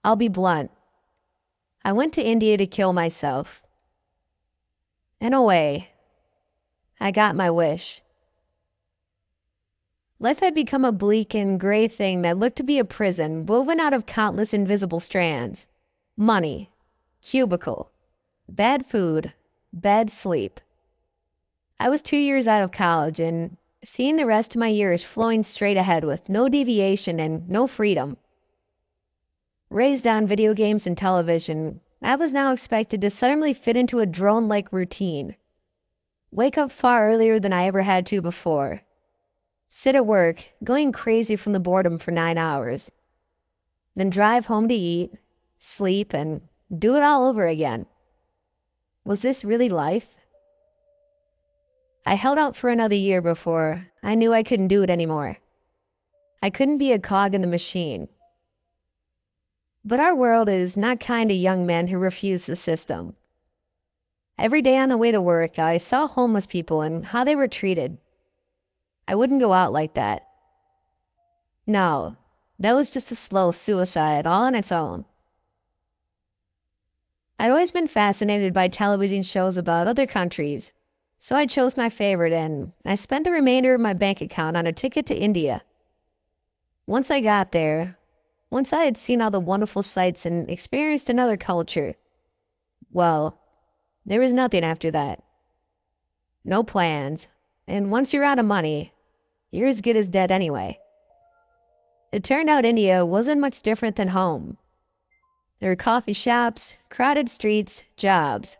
I'll be blunt. I went to India to kill myself. In a way, I got my wish. Life had become a bleak and gray thing that looked to be a prison woven out of countless invisible strands. Money, cubicle, bad food, bad sleep. I was 2 years out of college and seeing the rest of my years flowing straight ahead with no deviation and no freedom. Raised on video games and television, I was now expected to suddenly fit into a drone-like routine. Wake up far earlier than I ever had to before. Sit at work, going crazy from the boredom for 9 hours. Then drive home to eat, sleep, and do it all over again. Was this really life? I held out for another year before I knew I couldn't do it anymore. I couldn't be a cog in the machine. But our world is not kind to young men who refuse the system. Every day on the way to work, I saw homeless people and how they were treated. I wouldn't go out like that. No, that was just a slow suicide all on its own. I'd always been fascinated by television shows about other countries, so I chose my favorite and I spent the remainder of my bank account on a ticket to India. Once I got there, once I had seen all the wonderful sights and experienced another culture, well, there was nothing after that. No plans, and once you're out of money, you're as good as dead anyway. It turned out India wasn't much different than home. There were coffee shops, crowded streets, jobs.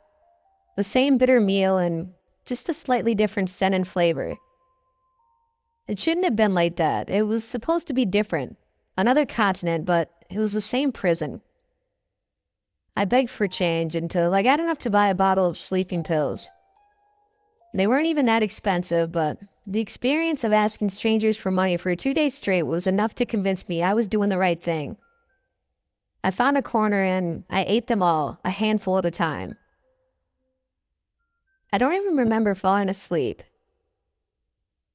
The same bitter meal and just a slightly different scent and flavor. It shouldn't have been like that. It was supposed to be different. Another continent, but it was the same prison. I begged for change until I got enough to buy a bottle of sleeping pills. They weren't even that expensive, but the experience of asking strangers for money for 2 days straight was enough to convince me I was doing the right thing. I found a corner and I ate them all, a handful at a time. I don't even remember falling asleep.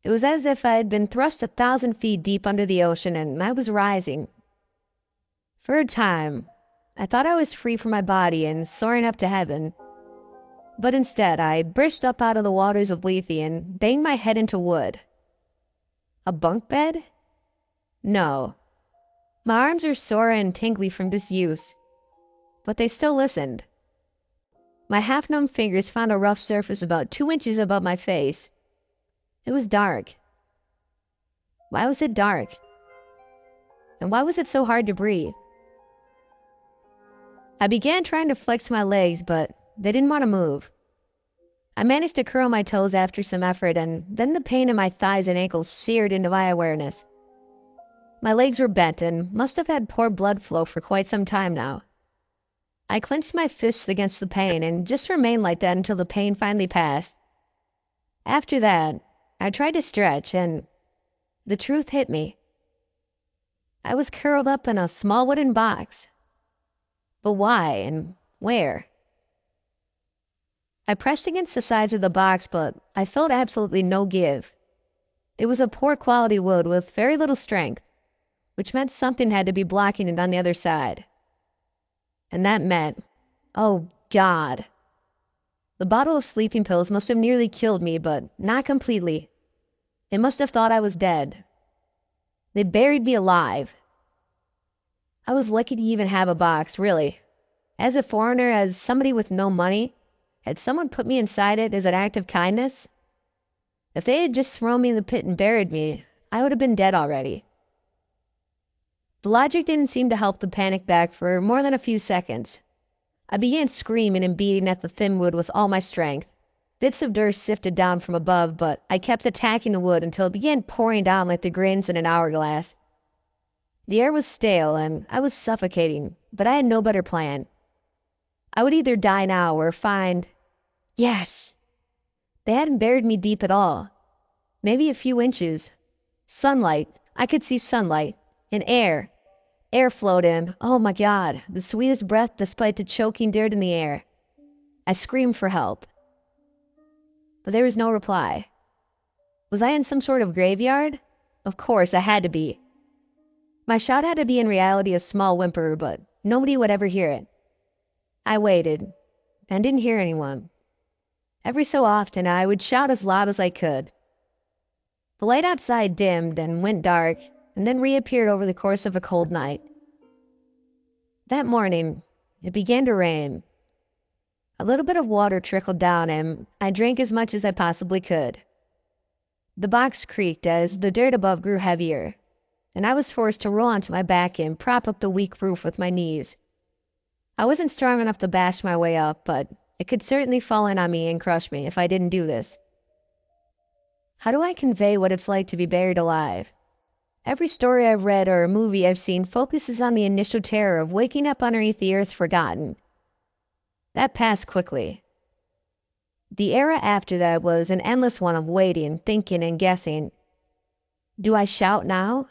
It was as if I had been thrust 1,000 feet deep under the ocean and I was rising. For a time, I thought I was free from my body and soaring up to heaven. But instead, I burst up out of the waters of Lethe and banged my head into wood. A bunk bed? No. My arms were sore and tingly from disuse, but they still listened. My half-numb fingers found a rough surface about 2 inches above my face. It was dark. Why was it dark? And why was it so hard to breathe? I began trying to flex my legs, but they didn't want to move. I managed to curl my toes after some effort, and then the pain in my thighs and ankles seared into my awareness. My legs were bent and must have had poor blood flow for quite some time now. I clenched my fists against the pain and just remained like that until the pain finally passed. After that, I tried to stretch, and the truth hit me. I was curled up in a small wooden box. But why and where? I pressed against the sides of the box, but I felt absolutely no give. It was a poor quality wood with very little strength, which meant something had to be blocking it on the other side. And that meant, oh God. The bottle of sleeping pills must have nearly killed me, but not completely. It must have thought I was dead. They buried me alive. I was lucky to even have a box, really. As a foreigner, as somebody with no money, had someone put me inside it as an act of kindness? If they had just thrown me in the pit and buried me, I would have been dead already. The logic didn't seem to help the panic back for more than a few seconds. I began screaming and beating at the thin wood with all my strength. Bits of dirt sifted down from above, but I kept attacking the wood until it began pouring down like the grains in an hourglass. The air was stale and I was suffocating, but I had no better plan. I would either die now or find... Yes! They hadn't buried me deep at all. Maybe a few inches. Sunlight. I could see sunlight. And air. Air flowed in. Oh my God. The sweetest breath despite the choking dirt in the air. I screamed for help. But there was no reply. Was I in some sort of graveyard? Of course, I had to be. My shout had to be in reality a small whimper, but nobody would ever hear it. I waited and didn't hear anyone. Every so often, I would shout as loud as I could. The light outside dimmed and went dark, and then reappeared over the course of a cold night. That morning, it began to rain. A little bit of water trickled down, and I drank as much as I possibly could. The box creaked as the dirt above grew heavier, and I was forced to roll onto my back and prop up the weak roof with my knees. I wasn't strong enough to bash my way up, but it could certainly fall in on me and crush me if I didn't do this. How do I convey what it's like to be buried alive? Every story I've read or movie I've seen focuses on the initial terror of waking up underneath the earth forgotten. That passed quickly. The era after that was an endless one of waiting, thinking, and guessing. Do I shout now?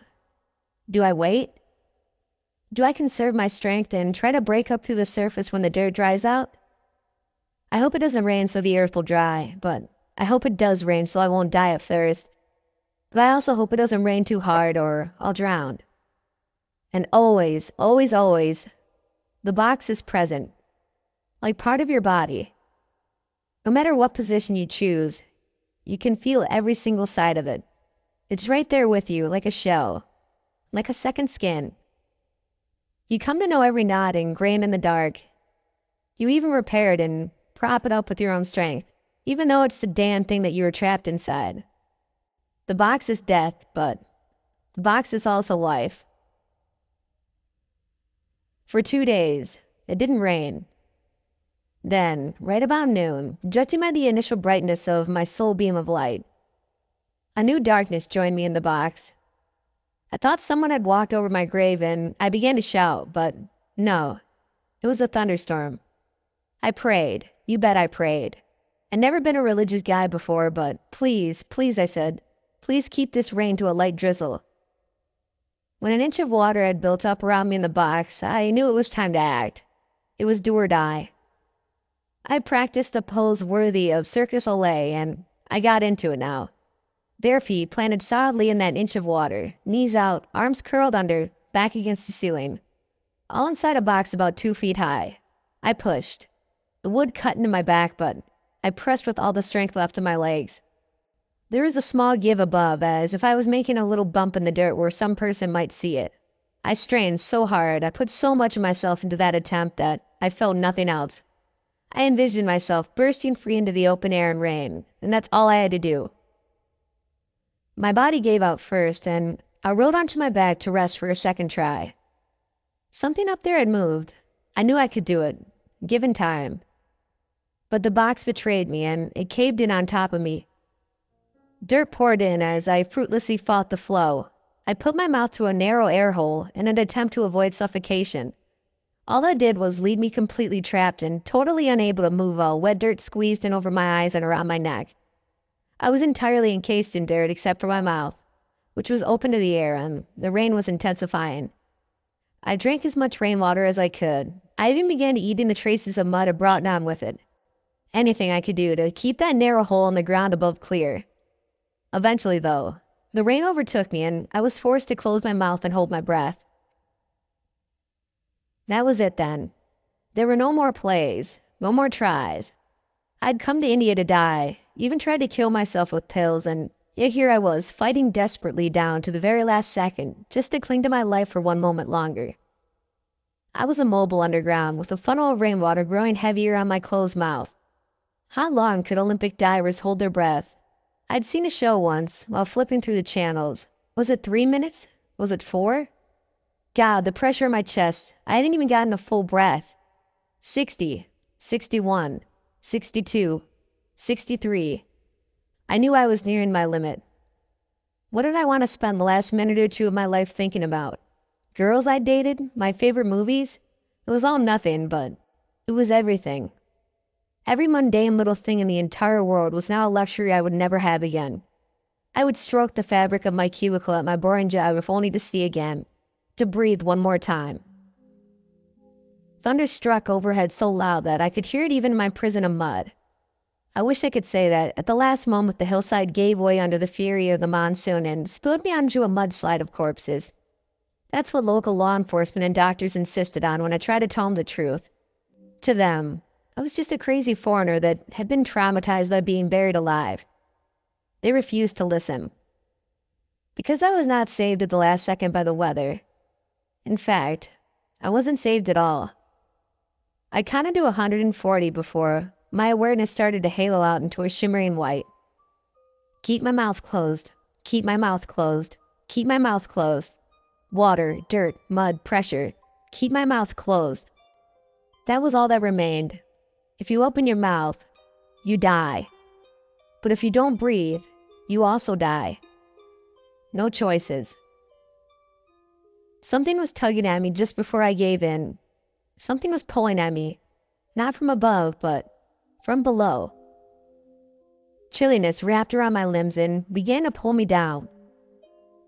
Do I wait? Do I conserve my strength and try to break up through the surface when the dirt dries out? I hope it doesn't rain so the earth will dry, but I hope it does rain so I won't die of thirst. But I also hope it doesn't rain too hard or I'll drown. And always, always, always, the box is present, like part of your body. No matter what position you choose, you can feel every single side of it. It's right there with you, like a shell, like a second skin. You come to know every knot and grain in the dark. You even repair it and prop it up with your own strength, even though it's the damn thing that you were trapped inside. The box is death, but the box is also life. For 2 days, it didn't rain. Then, right about noon, judging by the initial brightness of my sole beam of light, a new darkness joined me in the box. I thought someone had walked over my grave and I began to shout, but no, it was a thunderstorm. I prayed. You bet I prayed. I'd never been a religious guy before, but please, please, I said, please keep this rain to a light drizzle. When an inch of water had built up around me in the box, I knew it was time to act. It was do or die. I practiced a pose worthy of Circus Olay, and I got into it now. Bare feet planted solidly in that inch of water, knees out, arms curled under, back against the ceiling. All inside a box about 2 feet high. I pushed. The wood cut into my back, but I pressed with all the strength left in my legs. There was a small give above, as if I was making a little bump in the dirt where some person might see it. I strained so hard, I put so much of myself into that attempt that I felt nothing else. I envisioned myself bursting free into the open air and rain, and that's all I had to do. My body gave out first, and I rolled onto my back to rest for a second try. Something up there had moved. I knew I could do it, given time. But the box betrayed me, and it caved in on top of me. Dirt poured in as I fruitlessly fought the flow. I put my mouth to a narrow air hole in an attempt to avoid suffocation. All that did was leave me completely trapped and totally unable to move while wet dirt squeezed in over my eyes and around my neck. I was entirely encased in dirt except for my mouth, which was open to the air, and the rain was intensifying. I drank as much rainwater as I could. I even began eating the traces of mud it brought down with it. Anything I could do to keep that narrow hole in the ground above clear. Eventually, though, the rain overtook me and I was forced to close my mouth and hold my breath. That was it then. There were no more plays, no more tries. I'd come to India to die, even tried to kill myself with pills, and yet here I was, fighting desperately down to the very last second, just to cling to my life for one moment longer. I was immobile underground, with a funnel of rainwater growing heavier on my closed mouth. How long could Olympic divers hold their breath? I'd seen a show once, while flipping through the channels. Was it 3 minutes? Was it 4? God, the pressure in my chest. I hadn't even gotten a full breath. 60, 61, 62, 63. I knew I was nearing my limit. What did I want to spend the last minute or two of my life thinking about? Girls I dated? My favorite movies? It was all nothing, but it was everything. Every mundane little thing in the entire world was now a luxury I would never have again. I would stroke the fabric of my cubicle at my boring job if only to see again, to breathe one more time. Thunder struck overhead so loud that I could hear it even in my prison of mud. I wish I could say that at the last moment the hillside gave way under the fury of the monsoon and spilled me onto a mudslide of corpses. That's what local law enforcement and doctors insisted on when I tried to tell them the truth. To them, I was just a crazy foreigner that had been traumatized by being buried alive. They refused to listen. Because I was not saved at the last second by the weather. In fact, I wasn't saved at all. I counted to 140 before my awareness started to halo out into a shimmering white. Keep my mouth closed. Keep my mouth closed. Keep my mouth closed. Water, dirt, mud, pressure. Keep my mouth closed. That was all that remained. If you open your mouth, you die. But if you don't breathe, you also die. No choices. Something was tugging at me just before I gave in. Something was pulling at me, not from above, but from below. Chilliness wrapped around my limbs and began to pull me down.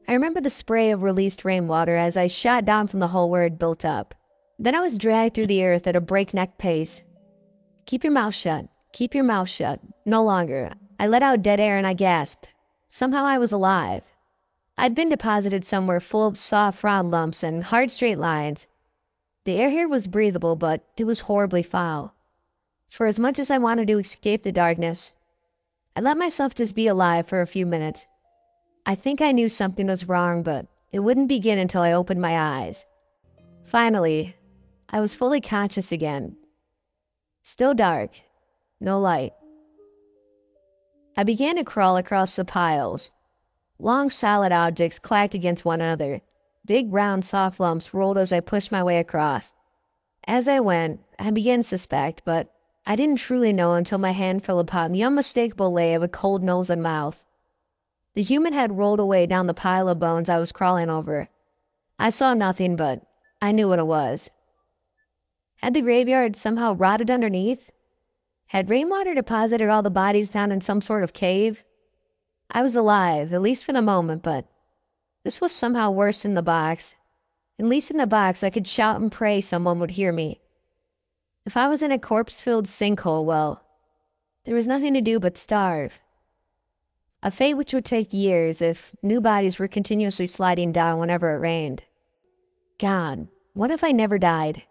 I remember the spray of released rainwater as I shot down from the hole where it built up. Then I was dragged through the earth at a breakneck pace. Keep your mouth shut. Keep your mouth shut. No longer. I let out dead air and I gasped. Somehow I was alive. I'd been deposited somewhere full of soft round lumps and hard straight lines. The air here was breathable, but it was horribly foul. For as much as I wanted to escape the darkness, I let myself just be alive for a few minutes. I think I knew something was wrong, but it wouldn't begin until I opened my eyes. Finally, I was fully conscious again. Still dark. No light. I began to crawl across the piles. Long, solid objects clacked against one another. Big, round, soft lumps rolled as I pushed my way across. As I went, I began to suspect, but I didn't truly know until my hand fell upon the unmistakable lay of a cold nose and mouth. The human had rolled away down the pile of bones I was crawling over. I saw nothing, but I knew what it was. Had the graveyard somehow rotted underneath? Had rainwater deposited all the bodies down in some sort of cave? I was alive, at least for the moment, but this was somehow worse than the box. At least in the box I could shout and pray someone would hear me. If I was in a corpse-filled sinkhole, well, there was nothing to do but starve. A fate which would take years if new bodies were continuously sliding down whenever it rained. God, what if I never died?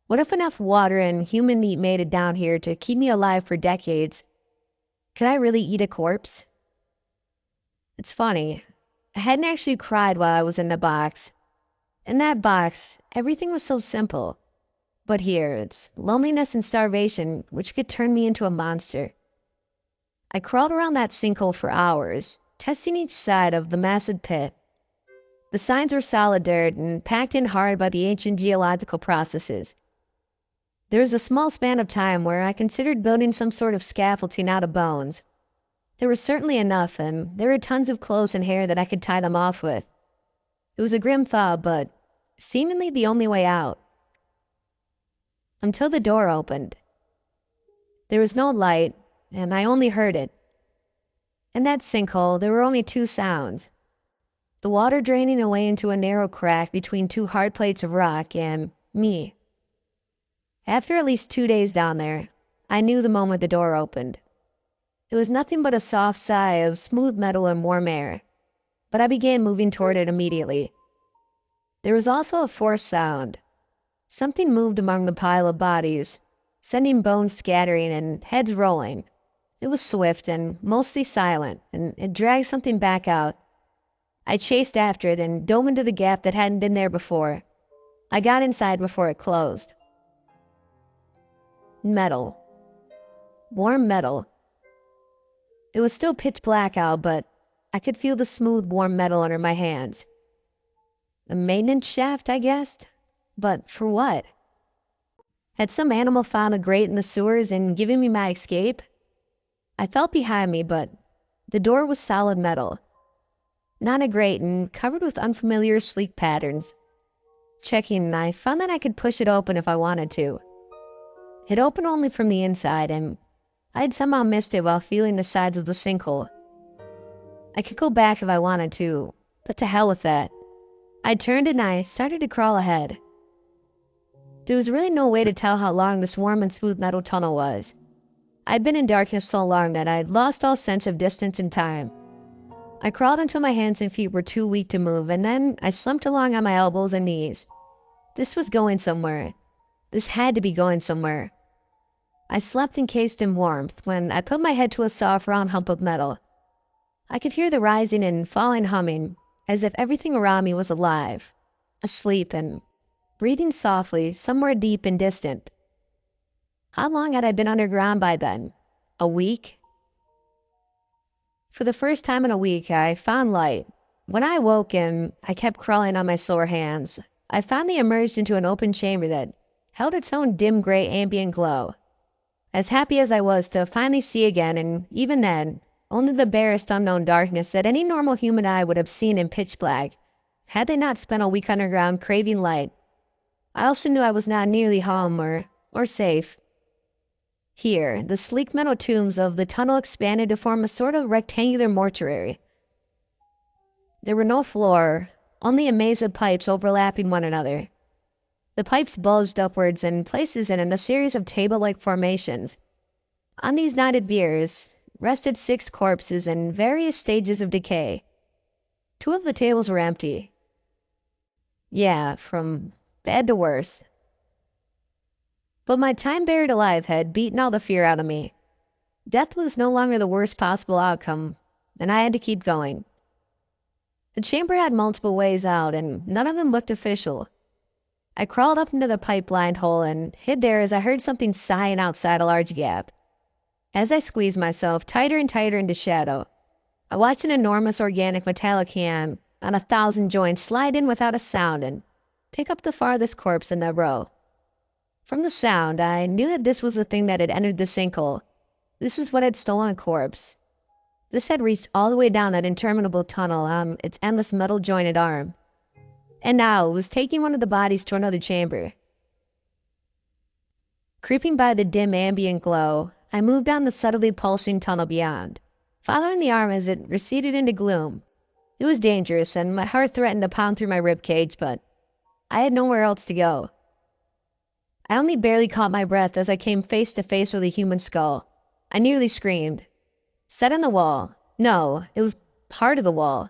What if enough water and human meat made it down here to keep me alive for decades? Could I really eat a corpse? It's funny. I hadn't actually cried while I was in the box. In that box, everything was so simple. But here, it's loneliness and starvation which could turn me into a monster. I crawled around that sinkhole for hours, testing each side of the massive pit. The signs were solid dirt and packed in hard by the ancient geological processes. There was a small span of time where I considered building some sort of scaffolding out of bones. There was certainly enough, and there were tons of clothes and hair that I could tie them off with. It was a grim thought, but seemingly the only way out. Until the door opened. There was no light, and I only heard it. In that sinkhole, there were only two sounds. The water draining away into a narrow crack between two hard plates of rock, and me. After at least 2 days down there, I knew the moment the door opened. It was nothing but a soft sigh of smooth metal and warm air, but I began moving toward it immediately. There was also a fourth sound. Something moved among the pile of bodies, sending bones scattering and heads rolling. It was swift and mostly silent, and it dragged something back out. I chased after it and dove into the gap that hadn't been there before. I got inside before it closed. Metal. Warm metal. It was still pitch black out, but I could feel the smooth, warm metal under my hands. A maintenance shaft, I guessed? But for what? Had some animal found a grate in the sewers and given me my escape? I felt behind me, but the door was solid metal. Not a grate and covered with unfamiliar sleek patterns. Checking, I found that I could push it open if I wanted to. It opened only from the inside, and I'd somehow missed it while feeling the sides of the sinkhole. I could go back if I wanted to, but to hell with that. I turned and I started to crawl ahead. There was really no way to tell how long this warm and smooth metal tunnel was. I'd been in darkness so long that I'd lost all sense of distance and time. I crawled until my hands and feet were too weak to move, and then I slumped along on my elbows and knees. This was going somewhere. This had to be going somewhere. I slept encased in warmth when I put my head to a soft round hump of metal. I could hear the rising and falling humming, as if everything around me was alive, asleep and breathing softly somewhere deep and distant. How long had I been underground by then? A week? For the first time in a week, I found light. When I awoke and I kept crawling on my sore hands, I finally emerged into an open chamber that held its own dim gray ambient glow. As happy as I was to finally see again, and even then, only the barest unknown darkness that any normal human eye would have seen in pitch black, had they not spent a week underground craving light. I also knew I was not nearly home or safe. Here, the sleek metal tombs of the tunnel expanded to form a sort of rectangular mortuary. There were no floor, only a maze of pipes overlapping one another. The pipes bulged upwards in places and in a series of table-like formations. On these knotted biers rested 6 corpses in various stages of decay. 2 of the tables were empty. Yeah, from bad to worse. But my time buried alive had beaten all the fear out of me. Death was no longer the worst possible outcome, and I had to keep going. The chamber had multiple ways out, and none of them looked official. I crawled up into the pipe-lined hole and hid there as I heard something sighing outside a large gap. As I squeezed myself tighter and tighter into shadow, I watched an enormous organic metallic hand on 1,000 joints slide in without a sound and pick up the farthest corpse in the row. From the sound, I knew that this was the thing that had entered the sinkhole. This was what had stolen a corpse. This had reached all the way down that interminable tunnel on its endless metal-jointed arm. And now it was taking one of the bodies to another chamber. Creeping by the dim ambient glow, I moved down the subtly pulsing tunnel beyond, following the arm as it receded into gloom. It was dangerous, and my heart threatened to pound through my ribcage, but I had nowhere else to go. I only barely caught my breath as I came face to face with a human skull. I nearly screamed. Set in the wall. No, it was part of the wall.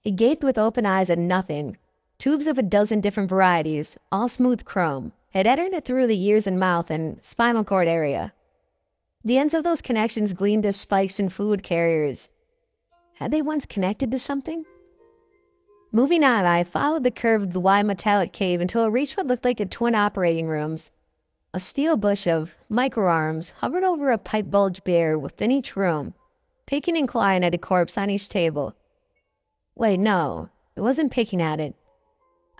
It gaped with open eyes at nothing. Tubes of a dozen different varieties, all smooth chrome, had entered it through the ears and mouth and spinal cord area. The ends of those connections gleamed as spikes and fluid carriers. Had they once connected to something? Moving on, I followed the curve of the wide metallic cave until I reached what looked like 2 twin operating rooms. A steel bush of microarms hovered over a pipe bulge bare within each room, picking and clawing at a corpse on each table. Wait, no, it wasn't picking at it.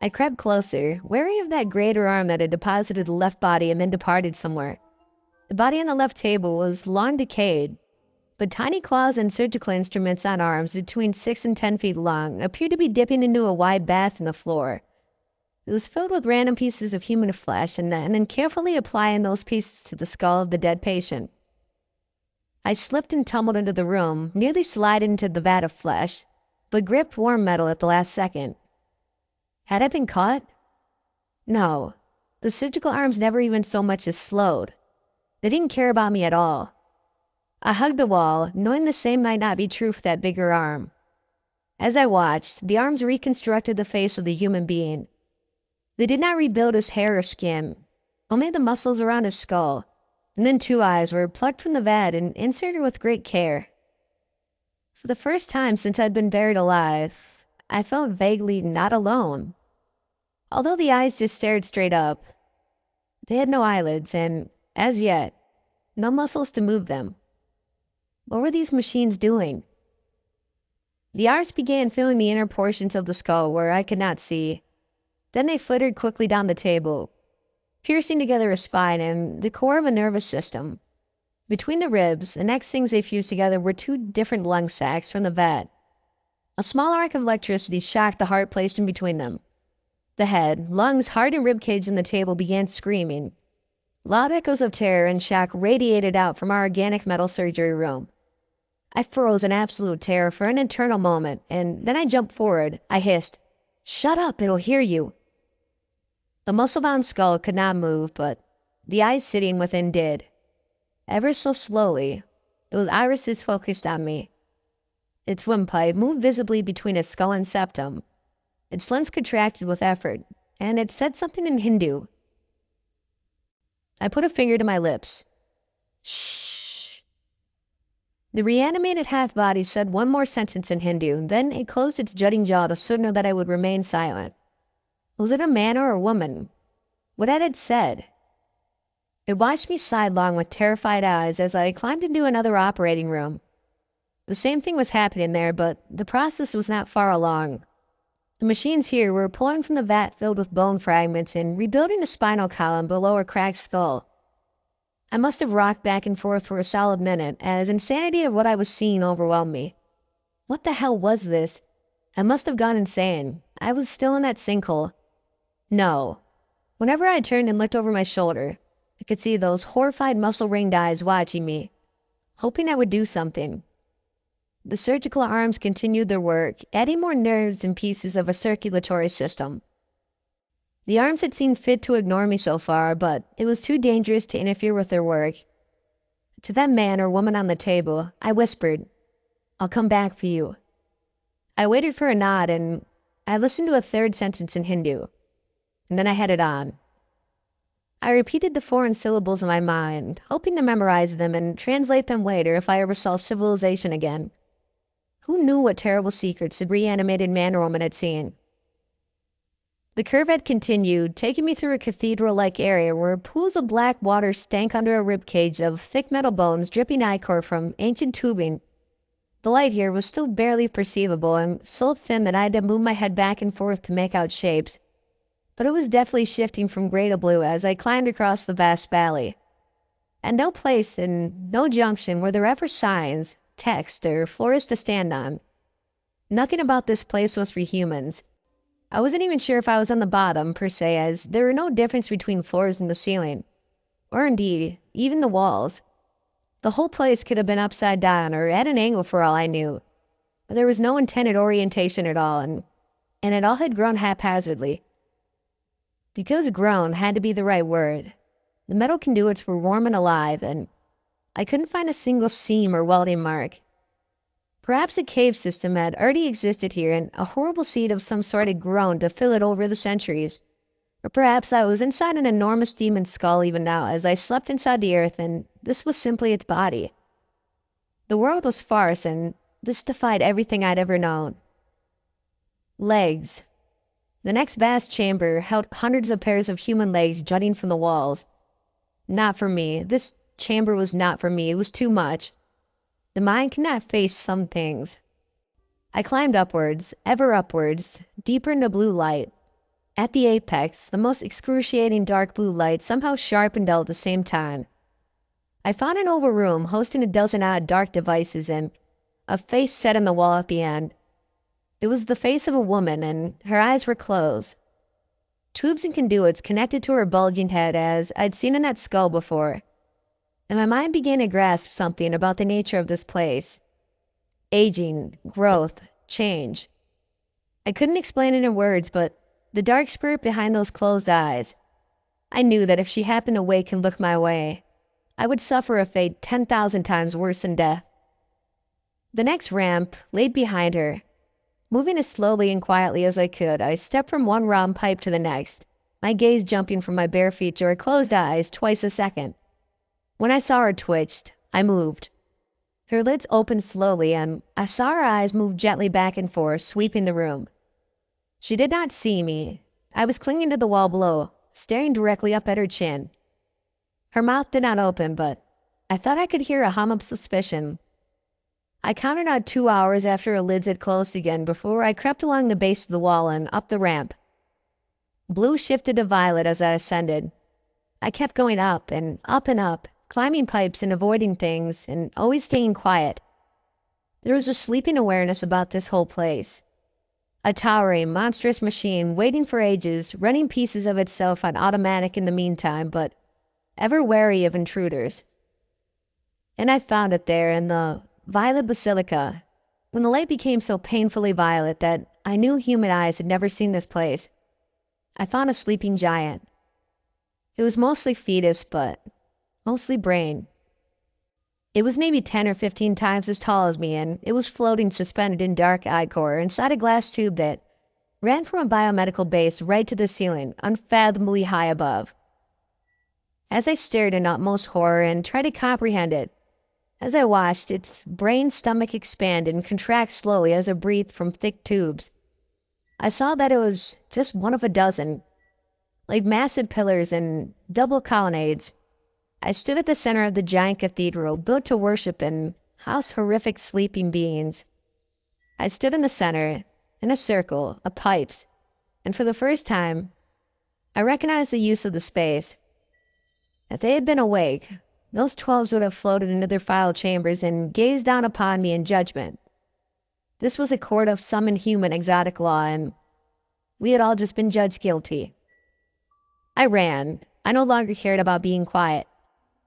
I crept closer, wary of that greater arm that had deposited the left body and then departed somewhere. The body on the left table was long decayed, but tiny claws and surgical instruments on arms between 6 and 10 feet long appeared to be dipping into a wide bath in the floor. It was filled with random pieces of human flesh and then carefully applying those pieces to the skull of the dead patient. I slipped and tumbled into the room, nearly sliding into the vat of flesh, but gripped warm metal at the last second. Had I been caught? No. The surgical arms never even so much as slowed. They didn't care about me at all. I hugged the wall, knowing the same might not be true for that bigger arm. As I watched, the arms reconstructed the face of the human being. They did not rebuild his hair or skin, only the muscles around his skull, and then 2 eyes were plucked from the vat and inserted with great care. For the first time since I'd been buried alive, I felt vaguely not alone. Although the eyes just stared straight up, they had no eyelids and, as yet, no muscles to move them. What were these machines doing? The arms began filling the inner portions of the skull where I could not see. Then they flittered quickly down the table, piercing together a spine and the core of a nervous system. Between the ribs, the next things they fused together were 2 different lung sacs from the vat. A small arc of electricity shocked the heart placed in between them. The head, lungs, heart, and ribcage in the table began screaming. Loud echoes of terror and shock radiated out from our organic metal surgery room. I froze in absolute terror for an eternal moment, and then I jumped forward. I hissed, "Shut up, it'll hear you." The muscle-bound skull could not move, but the eyes sitting within did. Ever so slowly, those irises focused on me. Its windpipe moved visibly between its skull and septum. Its lens contracted with effort, and it said something in Hindu. I put a finger to my lips. Shh. The reanimated half-body said one more sentence in Hindu, then it closed its jutting jaw to signal that I would remain silent. Was it a man or a woman? What had it said? It watched me sidelong with terrified eyes as I climbed into another operating room. The same thing was happening there, but the process was not far along. The machines here were pulling from the vat filled with bone fragments and rebuilding a spinal column below a cracked skull. I must have rocked back and forth for a solid minute, as insanity of what I was seeing overwhelmed me. What the hell was this? I must have gone insane. I was still in that sinkhole. No. Whenever I turned and looked over my shoulder, I could see those horrified muscle-ringed eyes watching me, hoping I would do something. The surgical arms continued their work, adding more nerves and pieces of a circulatory system. The arms had seen fit to ignore me so far, but it was too dangerous to interfere with their work. To that man or woman on the table, I whispered, "I'll come back for you." I waited for a nod, and I listened to a third sentence in Hindu, and then I headed on. I repeated the foreign syllables in my mind, hoping to memorize them and translate them later if I ever saw civilization again. Who knew what terrible secrets the reanimated man or woman had seen? The curve had continued, taking me through a cathedral-like area where pools of black water stank under a ribcage of thick metal bones dripping ichor from ancient tubing. The light here was still barely perceivable and so thin that I had to move my head back and forth to make out shapes. But it was definitely shifting from gray to blue as I climbed across the vast valley. At no place and no junction were there ever signs, text, or floors to stand on. Nothing about this place was for humans. I wasn't even sure if I was on the bottom, per se, as there were no difference between floors and the ceiling. Or indeed, even the walls. The whole place could have been upside down or at an angle for all I knew. There was no intended orientation at all, and it all had grown haphazardly. Because grown had to be the right word. The metal conduits were warm and alive, and I couldn't find a single seam or welding mark. Perhaps a cave system had already existed here and a horrible seed of some sort had grown to fill it over the centuries. Or perhaps I was inside an enormous demon skull even now as I slept inside the earth and this was simply its body. The world was farce and this defied everything I'd ever known. Legs. The next vast chamber held hundreds of pairs of human legs jutting from the walls. Not for me. This chamber was not for me. It was too much. The mind cannot face some things. I climbed upwards, ever upwards, deeper into blue light. At the apex, the most excruciating dark blue light somehow sharp and dull at the same time. I found an oval room hosting a dozen odd dark devices and a face set in the wall at the end. It was the face of a woman, and her eyes were closed. Tubes and conduits connected to her bulging head as I'd seen in that skull before. And my mind began to grasp something about the nature of this place. Aging, growth, change. I couldn't explain it in words, but the dark spirit behind those closed eyes. I knew that if she happened to wake and look my way, I would suffer a fate 10,000 times worse than death. The next ramp laid behind her. Moving as slowly and quietly as I could, I stepped from one round pipe to the next, my gaze jumping from my bare feet to her closed eyes twice a second. When I saw her twitched, I moved. Her lids opened slowly, and I saw her eyes move gently back and forth, sweeping the room. She did not see me. I was clinging to the wall below, staring directly up at her chin. Her mouth did not open, but I thought I could hear a hum of suspicion. I counted out 2 hours after her lids had closed again before I crept along the base of the wall and up the ramp. Blue shifted to violet as I ascended. I kept going up and up and up, climbing pipes and avoiding things, and always staying quiet. There was a sleeping awareness about this whole place. A towering, monstrous machine waiting for ages, running pieces of itself on automatic in the meantime, but ever wary of intruders. And I found it there in the violet basilica, when the light became so painfully violet that I knew human eyes had never seen this place. I found a sleeping giant. It was mostly fetus, but mostly brain. It was maybe 10 or 15 times as tall as me, and it was floating suspended in dark ichor inside a glass tube that ran from a biomedical base right to the ceiling, unfathomably high above. As I stared in utmost horror and tried to comprehend it, as I watched its brain stomach expand and contract slowly as it breathed from thick tubes, I saw that it was just one of a dozen, like massive pillars and double colonnades. I stood at the center of the giant cathedral built to worship and house horrific sleeping beings. I stood in the center, in a circle of pipes, and for the first time, I recognized the use of the space. If they had been awake, those 12s would have floated into their filed chambers and gazed down upon me in judgment. This was a court of some inhuman exotic law, and we had all just been judged guilty. I ran. I no longer cared about being quiet.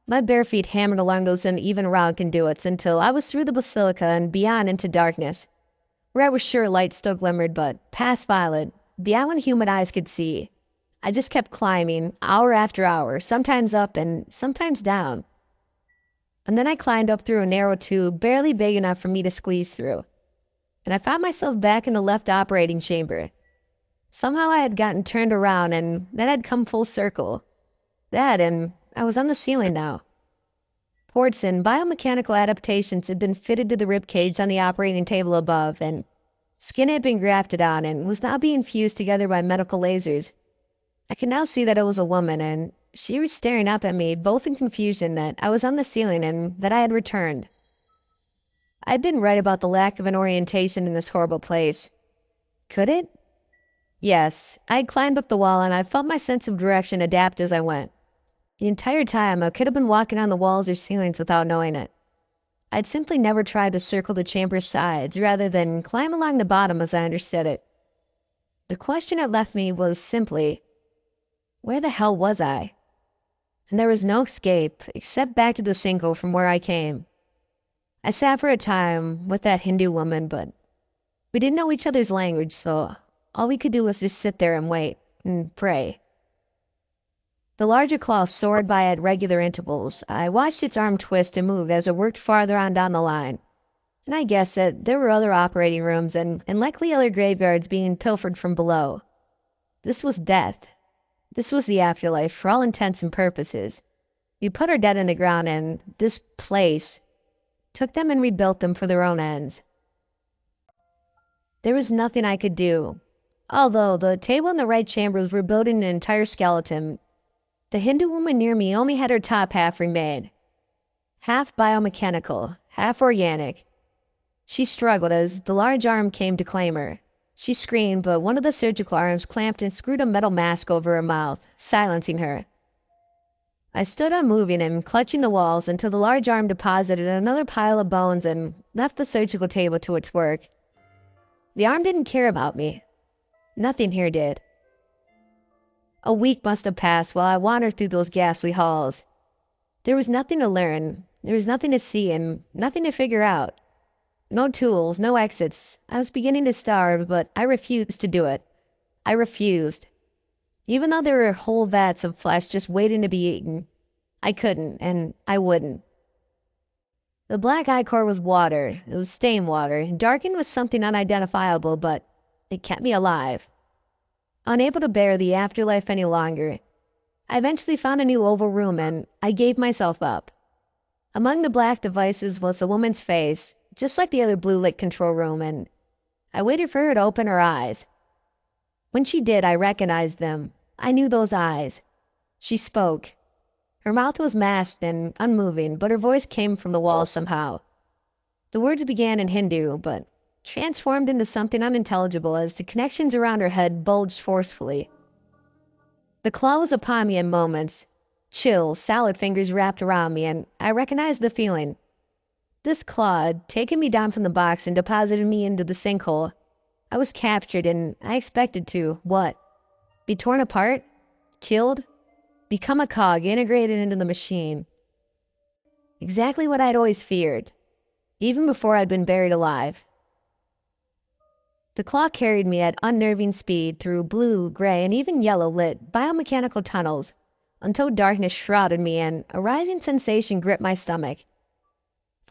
My bare feet hammered along those uneven round conduits until I was through the basilica and beyond into darkness, where I was sure light still glimmered, but past violet, beyond what human eyes could see. I just kept climbing, hour after hour, sometimes up and sometimes down. And then I climbed up through a narrow tube barely big enough for me to squeeze through, and I found myself back in the left operating chamber. Somehow I had gotten turned around, and then I'd come full circle. That, and I was on the ceiling now. Ports and biomechanical adaptations had been fitted to the rib cage on the operating table above, and skin had been grafted on and was now being fused together by medical lasers. I could now see that it was a woman, and she was staring up at me, both in confusion that I was on the ceiling and that I had returned. I had been right about the lack of an orientation in this horrible place. Could it? Yes, I had climbed up the wall and I felt my sense of direction adapt as I went. The entire time, I could have been walking on the walls or ceilings without knowing it. I'd simply never tried to circle the chamber's sides rather than climb along the bottom as I understood it. The question it left me was simply, where the hell was I? And there was no escape except back to the sinkhole from where I came. I sat for a time with that Hindu woman, but we didn't know each other's language, so all we could do was just sit there and wait and pray. The larger claw soared by at regular intervals. I watched its arm twist and move as it worked farther on down the line, and I guessed that there were other operating rooms and likely other graveyards being pilfered from below. This was death. This was the afterlife for all intents and purposes. We put our dead in the ground, and this place took them and rebuilt them for their own ends. There was nothing I could do. Although the table in the right chamber was rebuilding an entire skeleton, the Hindu woman near me only had her top half remade. Half biomechanical, half organic. She struggled as the large arm came to claim her. She screamed, but one of the surgical arms clamped and screwed a metal mask over her mouth, silencing her. I stood unmoving and clutching the walls until the large arm deposited another pile of bones and left the surgical table to its work. The arm didn't care about me. Nothing here did. A week must have passed while I wandered through those ghastly halls. There was nothing to learn, there was nothing to see, and nothing to figure out. No tools, no exits. I was beginning to starve, but I refused to do it. I refused. Even though there were whole vats of flesh just waiting to be eaten, I couldn't, and I wouldn't. The black ichor was water. It was stained water, darkened with something unidentifiable, but it kept me alive. Unable to bear the afterlife any longer, I eventually found a new oval room and I gave myself up. Among the black devices was a woman's face, just like the other blue lit control room, and I waited for her to open her eyes. When she did, I recognized them. I knew those eyes. She spoke. Her mouth was masked and unmoving, but her voice came from the walls somehow. The words began in Hindu, but transformed into something unintelligible as the connections around her head bulged forcefully. The claw was upon me in moments. Chill, salad fingers wrapped around me, and I recognized the feeling. This claw had taken me down from the box and deposited me into the sinkhole. I was captured, and I expected to, what? Be torn apart? Killed? Become a cog integrated into the machine. Exactly what I'd always feared, even before I'd been buried alive. The claw carried me at unnerving speed through blue, gray, and even yellow-lit biomechanical tunnels until darkness shrouded me and a rising sensation gripped my stomach.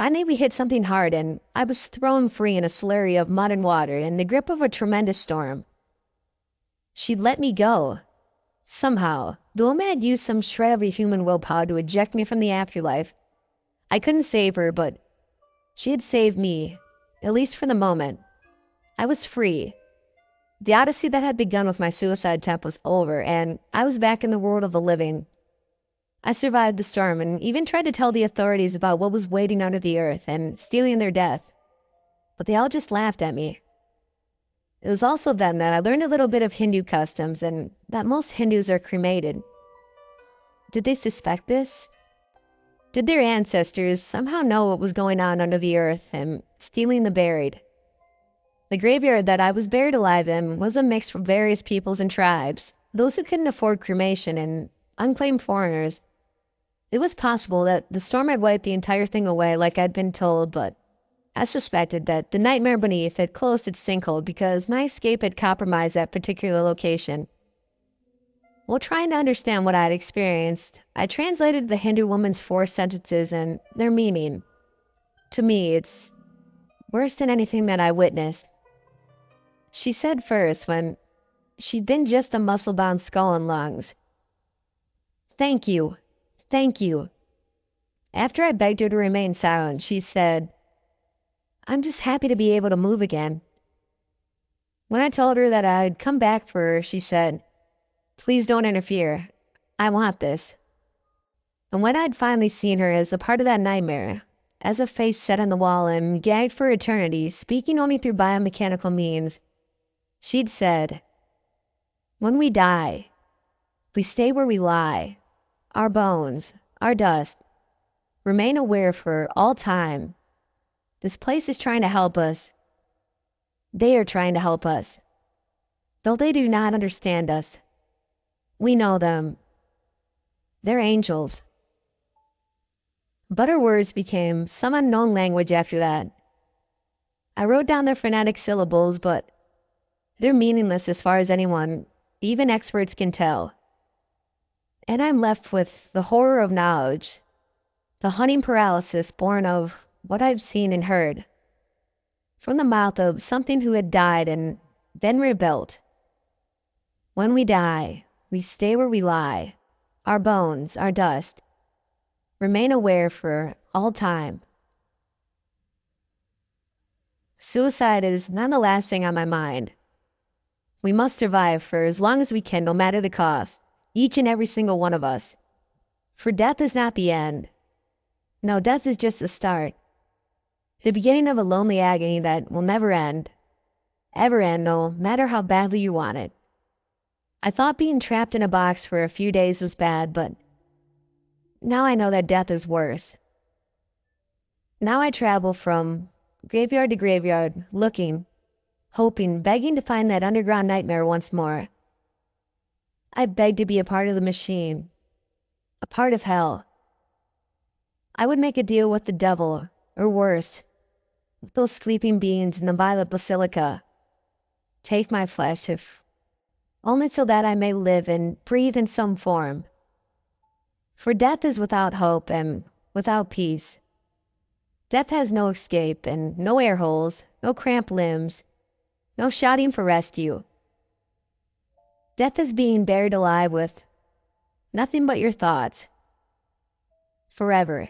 Finally, we hit something hard, and I was thrown free in a slurry of mud and water in the grip of a tremendous storm. She'd let me go. Somehow, the woman had used some shred of a human willpower to eject me from the afterlife. I couldn't save her, but she had saved me, at least for the moment. I was free. The odyssey that had begun with my suicide attempt was over, and I was back in the world of the living. I survived the storm and even tried to tell the authorities about what was waiting under the earth and stealing their death. But they all just laughed at me. It was also then that I learned a little bit of Hindu customs and that most Hindus are cremated. Did they suspect this? Did their ancestors somehow know what was going on under the earth and stealing the buried? The graveyard that I was buried alive in was a mix from various peoples and tribes, those who couldn't afford cremation and unclaimed foreigners. It was possible that the storm had wiped the entire thing away like I'd been told, but I suspected that the nightmare beneath had closed its sinkhole because my escape had compromised that particular location. While trying to understand what I had experienced, I translated the Hindu woman's 4 sentences and their meaning. To me, it's worse than anything that I witnessed. She said first, when she'd been just a muscle-bound skull and lungs, "Thank you. Thank you." After I begged her to remain silent, she said, "I'm just happy to be able to move again." When I told her that I'd come back for her, she said, "Please don't interfere. I want this." And when I'd finally seen her as a part of that nightmare, as a face set on the wall and gagged for eternity, speaking only through biomechanical means, she'd said, "When we die, we stay where we lie. Our bones, our dust, remain aware for all time. This place is trying to help us. They are trying to help us. Though they do not understand us, we know them. They're angels." But her words became some unknown language after that. I wrote down their phonetic syllables, but they're meaningless as far as anyone, even experts, can tell. And I'm left with the horror of knowledge, the hunting paralysis born of what I've seen and heard, from the mouth of something who had died and then rebuilt. When we die, we stay where we lie. Our bones, our dust, remain aware for all time. Suicide is not the last thing on my mind. We must survive for as long as we can, no matter the cost, each and every single one of us. For death is not the end. No, death is just the start. The beginning of a lonely agony that will never end. Ever end, no matter how badly you want it. I thought being trapped in a box for a few days was bad, but now I know that death is worse. Now I travel from graveyard to graveyard, looking, hoping, begging to find that underground nightmare once more. I beg to be a part of the machine, a part of hell. I would make a deal with the devil, or worse, with those sleeping beings in the violet basilica. Take my flesh, if only so that I may live and breathe in some form. For death is without hope and without peace. Death has no escape and no air holes, no cramped limbs, no shouting for rescue. Death is being buried alive with nothing but your thoughts. Forever.